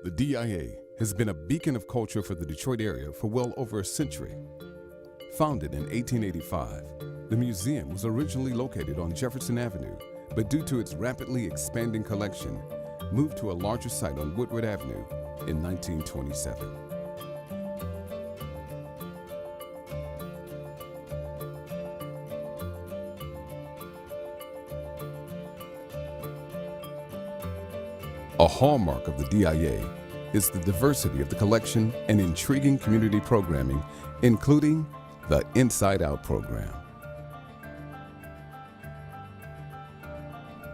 The DIA has been a beacon of culture for the Detroit area for well over a century. Founded in 1885, the museum was originally located on Jefferson Avenue, but due to its rapidly expanding collection, moved to a larger site on Woodward Avenue in 1927. A hallmark of the DIA is the diversity of the collection and intriguing community programming, including the Inside Out program.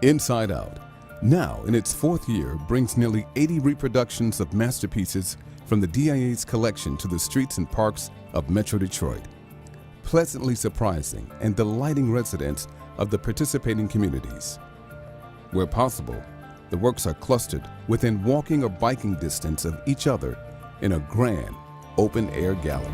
Inside Out, now in its fourth year, brings nearly 80 reproductions of masterpieces from the DIA's collection to the streets and parks of Metro Detroit, pleasantly surprising and delighting residents of the participating communities. Where possible, the works are clustered within walking or biking distance of each other in a grand open-air gallery.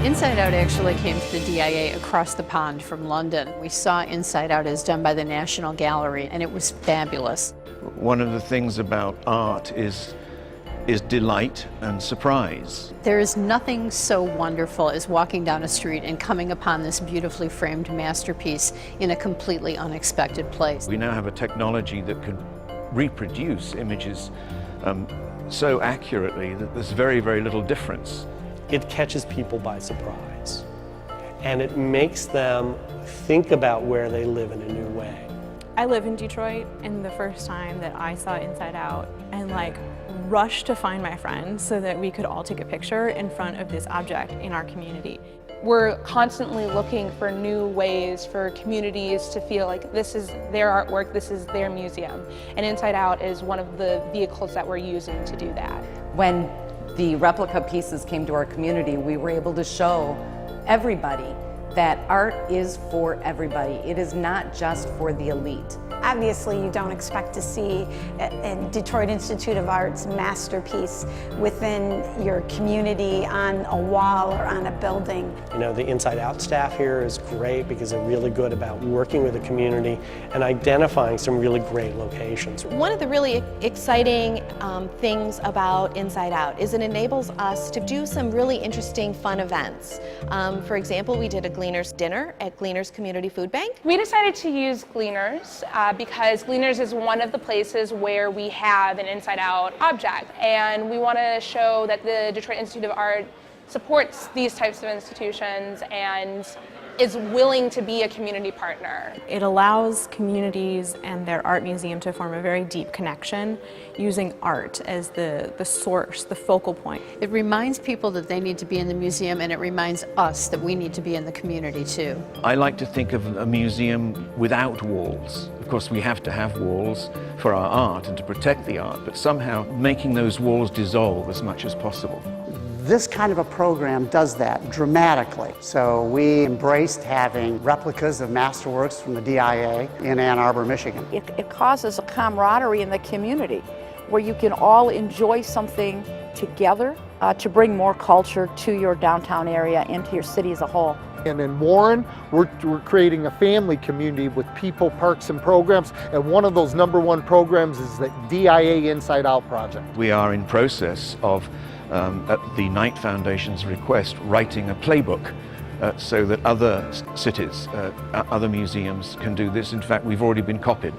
Inside Out actually came to the DIA across the pond from London. We saw Inside Out as done by the National Gallery, and it was fabulous. One of the things about art is delight and surprise. There is nothing so wonderful as walking down a street and coming upon this beautifully framed masterpiece in a completely unexpected place. We now have a technology that can reproduce images so accurately that there's very, very little difference. It catches people by surprise, and it makes them think about where they live in a new way. I live in Detroit, and the first time that I saw Inside Out and rushed to find my friends so that we could all take a picture in front of this object in our community. We're constantly looking for new ways for communities to feel like this is their artwork, this is their museum. And Inside Out is one of the vehicles that we're using to do that. When the replica pieces came to our community, we were able to show everybody that art is for everybody. It is not just for the elite. Obviously, you don't expect to see a Detroit Institute of Art's masterpiece within your community on a wall or on a building. You know, the Inside Out staff here is great because they're really good about working with the community and identifying some really great locations. One of the really exciting things about Inside Out is it enables us to do some really interesting, fun events. For example, we did a Gleaners dinner at Gleaners Community Food Bank. We decided to use Gleaners because Gleaners is one of the places where we have an Inside Out object, and we want to show that the Detroit Institute of Art supports these types of institutions and is willing to be a community partner. It allows communities and their art museum to form a very deep connection using art as the source, the focal point. It reminds people that they need to be in the museum, and it reminds us that we need to be in the community too. I like to think of a museum without walls. Of course, we have to have walls for our art and to protect the art, but somehow making those walls dissolve as much as possible. This kind of a program does that dramatically. So we embraced having replicas of masterworks from the DIA in Ann Arbor, Michigan. It causes a camaraderie in the community where you can all enjoy something together to bring more culture to your downtown area and to your city as a whole. And in Warren, we're creating a family community with people, parks, and programs. And one of those #1 programs is the DIA Inside Out project. We are in process of, at the Knight Foundation's request, writing a playbook so that other cities, other museums can do this. In fact, we've already been copied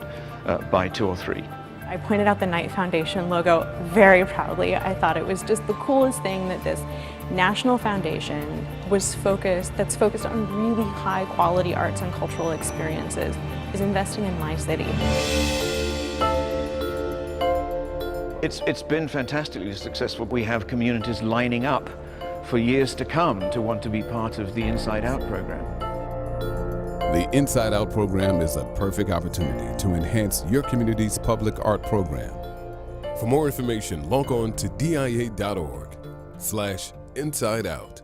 by 2 or 3. I pointed out the Knight Foundation logo very proudly. I thought it was just the coolest thing that this national foundation that's focused on really high quality arts and cultural experiences, is investing in my city. It's been fantastically successful. We have communities lining up for years to come to want to be part of the Inside Out program. The Inside Out program is a perfect opportunity to enhance your community's public art program. For more information, log on to dia.org/insideout.